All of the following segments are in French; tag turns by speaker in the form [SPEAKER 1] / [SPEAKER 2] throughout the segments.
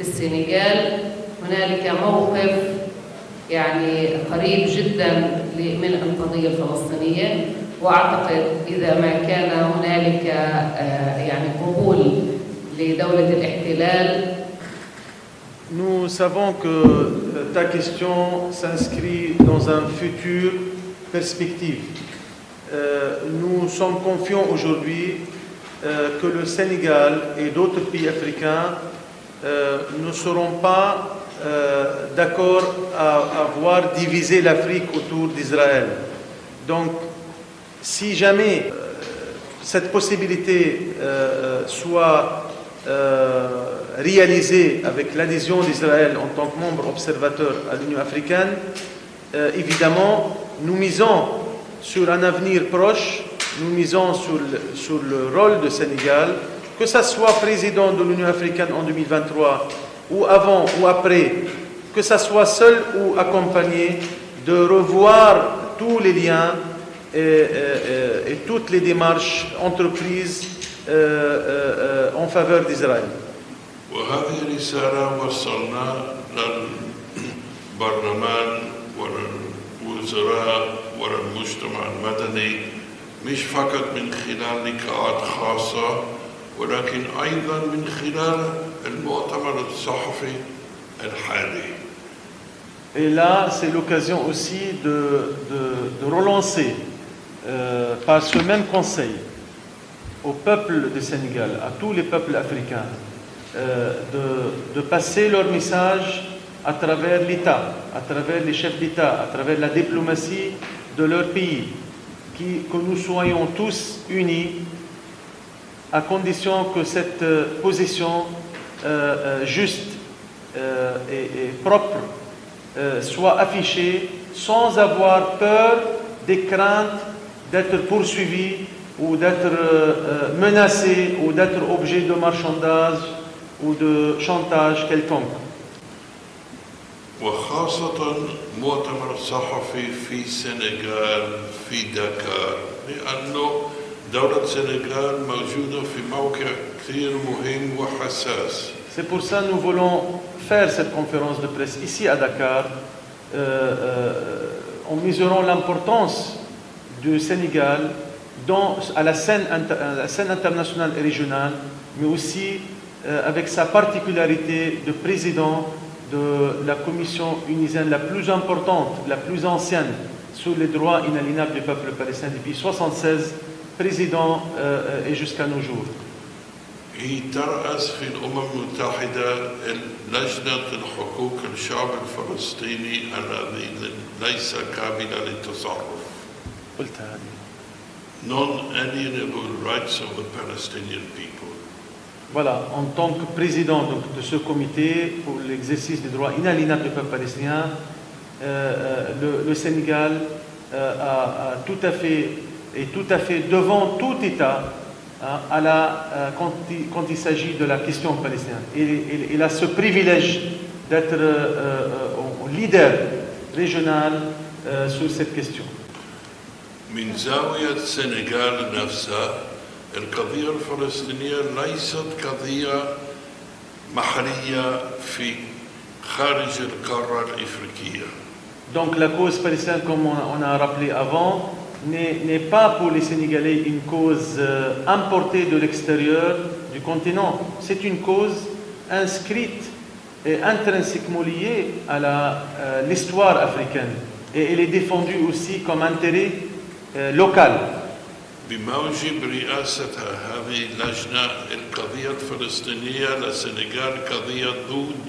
[SPEAKER 1] السنغال هنالك موقف يعني قريب جدا من القضية الفلسطينية، وأعتقد إذا ما كان هنالك يعني قبول لدولة الاحتلال.
[SPEAKER 2] Nous savons que ta question s'inscrit dans un futur perspective. Nous sommes confiants aujourd'hui que le Sénégal et d'autres pays africains ne seront pas d'accord à voir diviser l'Afrique autour d'Israël. Donc, si jamais cette possibilité soit réalisée avec l'adhésion d'Israël en tant que membre observateur à l'Union africaine, évidemment, nous misons sur un avenir proche, nous misons sur le rôle du Sénégal, que ce soit président de l'Union africaine en 2023, ou avant ou après, que ce soit seul ou accompagné, de revoir tous les liens et toutes les démarches entreprises en faveur d'Israël.
[SPEAKER 3] وهذه رسالة وصلنا للبرلمان وللوزراء وللمجتمع المدني مش فقط من خلال لقاءات خاصة ولكن أيضا من خلال المؤتمر الصحفي الحالي.
[SPEAKER 2] Et là, c'est l'occasion aussi de relancer par ce même conseil au peuple du Sénégal, à tous les peuples africains, de passer leur message à travers l'État, à travers les chefs d'État, à travers la diplomatie de leur pays, que nous soyons tous unis à condition que cette position juste et propre soit affichée sans avoir peur des craintes d'être poursuivi ou d'être menacé ou d'être objet de marchandage ou de chantage quelconque.
[SPEAKER 3] وخاصة مؤتمر صحفي في السنغال في دكار لأنه دولة السنغال موجودة في موقع كثير مهم وحساس.
[SPEAKER 2] C'est pour ça que nous voulons faire cette conférence de presse ici à Dakar en mesurant l'importance du Sénégal à la scène internationale et régionale, mais aussi avec sa particularité de président de la commission unisienne la plus importante, la plus ancienne sur les droits inaliénables du peuple palestinien depuis 1976, président et jusqu'à nos jours.
[SPEAKER 3] هي ترأس في الأمم المتحدة لجنة الحقوق الشعب الفلسطيني الذي ليس قابل للتصرف. Non-alienable rights of the Palestinian people.
[SPEAKER 2] Voilà, en tant que président de ce comité pour l'exercice des droits inaliénables du peuple palestinien, le Sénégal est tout à fait devant tout État quand il s'agit de la question palestinienne. Il a ce privilège d'être leader régional sur cette question.
[SPEAKER 3] من زاوية السنغال نفسها القضية الفلسطينية ليست قضية محلية في خارج القارة الإفريقية.
[SPEAKER 2] Donc la cause palestinienne, comme on a rappelé avant, n'est pas pour les Sénégalais une cause importée de l'extérieur du continent. C'est une cause inscrite et intrinsèquement liée à l'histoire africaine. Et elle est défendue aussi comme intérêt local.
[SPEAKER 3] بموجب رئاستها هذه اللجنة القضية الفلسطينية للسنغال قضية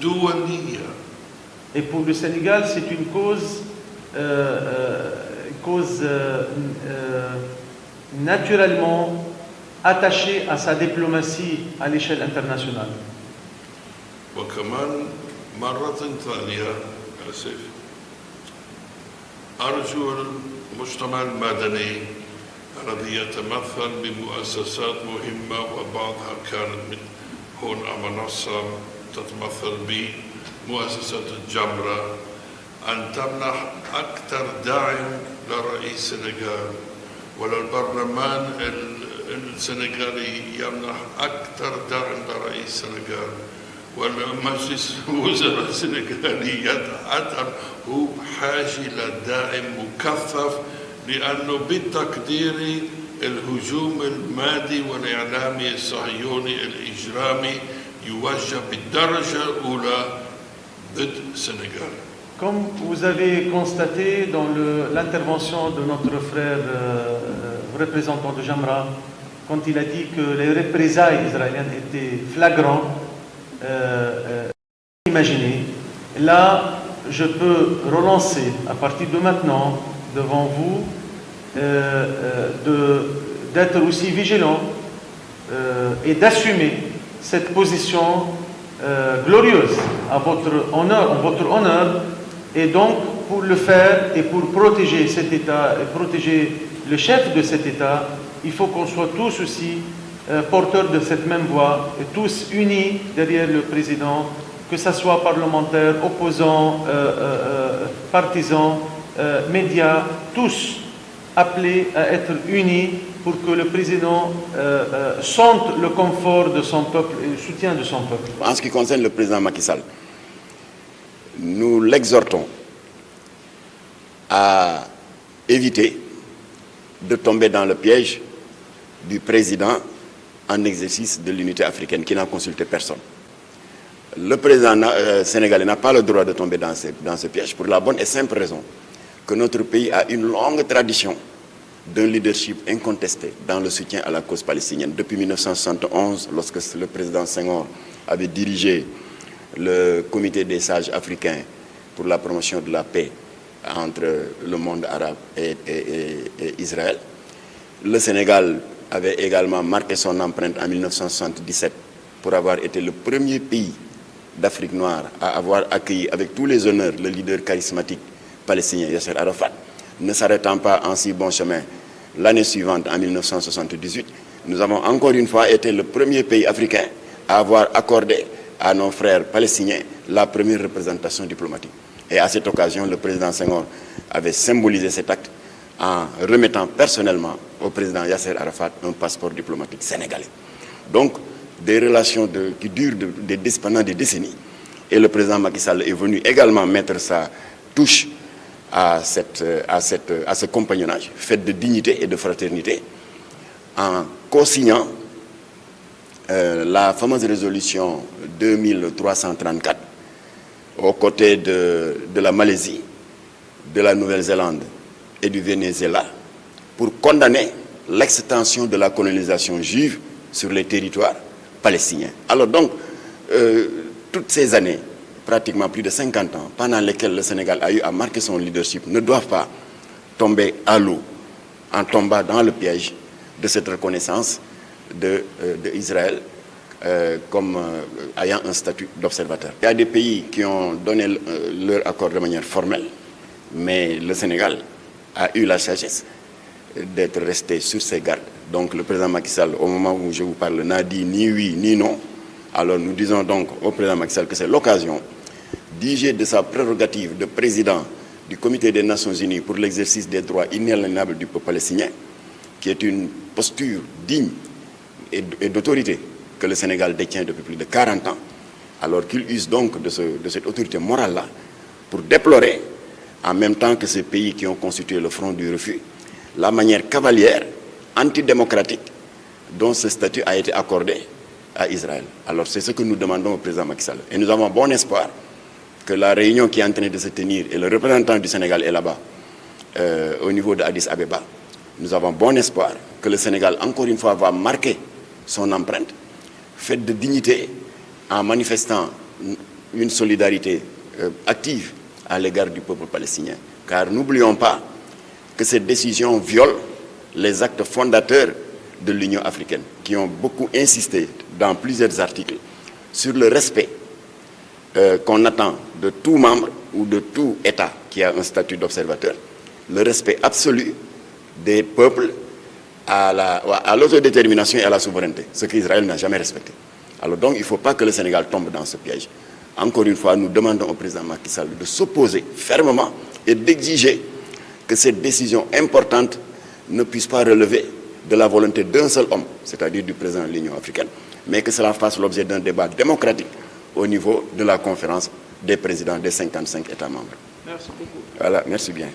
[SPEAKER 3] دولية.
[SPEAKER 2] Et pour le Sénégal, c'est une cause naturellement attachée à sa diplomatie à l'échelle internationale.
[SPEAKER 3] وكمان مرة ثانية أرجو المجتمع المدني الذي يتمثل بمؤسسات مهمة وبعضها كانت هون منصة تتمثل بمؤسسة الجمرة أن تمنح أكثر دعم لرئيس السنغال وللبرلمان السنغالي يمنح أكثر دعم لرئيس السنغال والمجلس الوزراء السنغالي يتحضر هو بحاجة لداعم مكثف لأنه بتقديري الهجوم المادي والإعلامي الصهيوني الإجرامي يوجه بالدرجة الأولى ضد السنغال.
[SPEAKER 2] Comme vous avez constaté dans l'intervention de notre frère représentant de Jamra, quand il a dit que les représailles israéliennes étaient flagrantes, imaginez, là je peux relancer à partir de maintenant devant vous d'être aussi vigilant et d'assumer cette position glorieuse à votre honneur, et donc pour le faire et pour protéger cet État et protéger le chef de cet État, il faut qu'on soit tous aussi porteurs de cette même voix et tous unis derrière le président, que ce soit parlementaires, opposants, partisans, médias, tous appelés à être unis pour que le président sente le confort de son peuple et le soutien de son peuple.
[SPEAKER 4] En ce qui concerne le président Macky Sall, nous l'exhortons à éviter de tomber dans le piège du président en exercice de l'unité africaine qui n'a consulté personne. Le président sénégalais n'a pas le droit de tomber dans ce piège pour la bonne et simple raison que notre pays a une longue tradition d'un leadership incontesté dans le soutien à la cause palestinienne. Depuis 1971, lorsque le président Senghor avait dirigé le comité des sages africains pour la promotion de la paix entre le monde arabe et Israël, le Sénégal avait également marqué son empreinte en 1977 pour avoir été le premier pays d'Afrique noire à avoir accueilli avec tous les honneurs le leader charismatique palestinien Yasser Arafat. Ne s'arrêtant pas en si bon chemin, l'année suivante, en 1978, nous avons encore une fois été le premier pays africain à avoir accordé à nos frères palestiniens la première représentation diplomatique. Et à cette occasion, le président Senghor avait symbolisé cet acte en remettant personnellement au président Yasser Arafat un passeport diplomatique sénégalais. Donc, des relations qui durent pendant des décennies. Et le président Macky Sall est venu également mettre sa touche à ce compagnonnage fait de dignité et de fraternité en co-signant la fameuse résolution 2334 aux côtés de la Malaisie, de la Nouvelle-Zélande et du Venezuela pour condamner l'extension de la colonisation juive sur les territoires palestiniens. Alors donc, toutes ces années, pratiquement plus de 50 ans, pendant lesquelles le Sénégal a eu à marquer son leadership, ne doivent pas tomber à l'eau en tombant dans le piège de cette reconnaissance d'Israël comme ayant un statut d'observateur. Il y a des pays qui ont donné leur accord de manière formelle, mais le Sénégal a eu la sagesse d'être resté sur ses gardes. Donc le président Macky Sall, au moment où je vous parle, n'a dit ni oui ni non. Alors nous disons donc au président Macky Sall que c'est l'occasion d'user de sa prérogative de président du Comité des Nations Unies pour l'exercice des droits inaliénables du peuple palestinien, qui est une posture digne et d'autorité que le Sénégal détient depuis plus de 40 ans, alors qu'il use donc de cette autorité morale-là pour déplorer, en même temps que ces pays qui ont constitué le front du refus, la manière cavalière, antidémocratique, dont ce statut a été accordé à Israël. Alors c'est ce que nous demandons au président Macky Sall. Et nous avons bon espoir que la réunion qui est en train de se tenir, et le représentant du Sénégal est là-bas, au niveau de Addis Abeba, nous avons bon espoir que le Sénégal, encore une fois, va marquer son empreinte, faite de dignité, en manifestant une solidarité active à l'égard du peuple palestinien. Car n'oublions pas que cette décision viole les actes fondateurs de l'Union africaine, qui ont beaucoup insisté dans plusieurs articles sur le respect qu'on attend de tout membre ou de tout État qui a un statut d'observateur, le respect absolu des peuples à l'autodétermination et à la souveraineté, ce qu'Israël n'a jamais respecté. Alors donc il ne faut pas que le Sénégal tombe dans ce piège. Encore une fois, nous demandons au président Macky Sall de s'opposer fermement et d'exiger que cette décision importante ne puisse pas relever de la volonté d'un seul homme, c'est-à-dire du président de l'Union africaine, mais que cela fasse l'objet d'un débat démocratique au niveau de la conférence des présidents des 55 États membres.
[SPEAKER 2] Merci beaucoup.
[SPEAKER 4] Voilà, merci bien.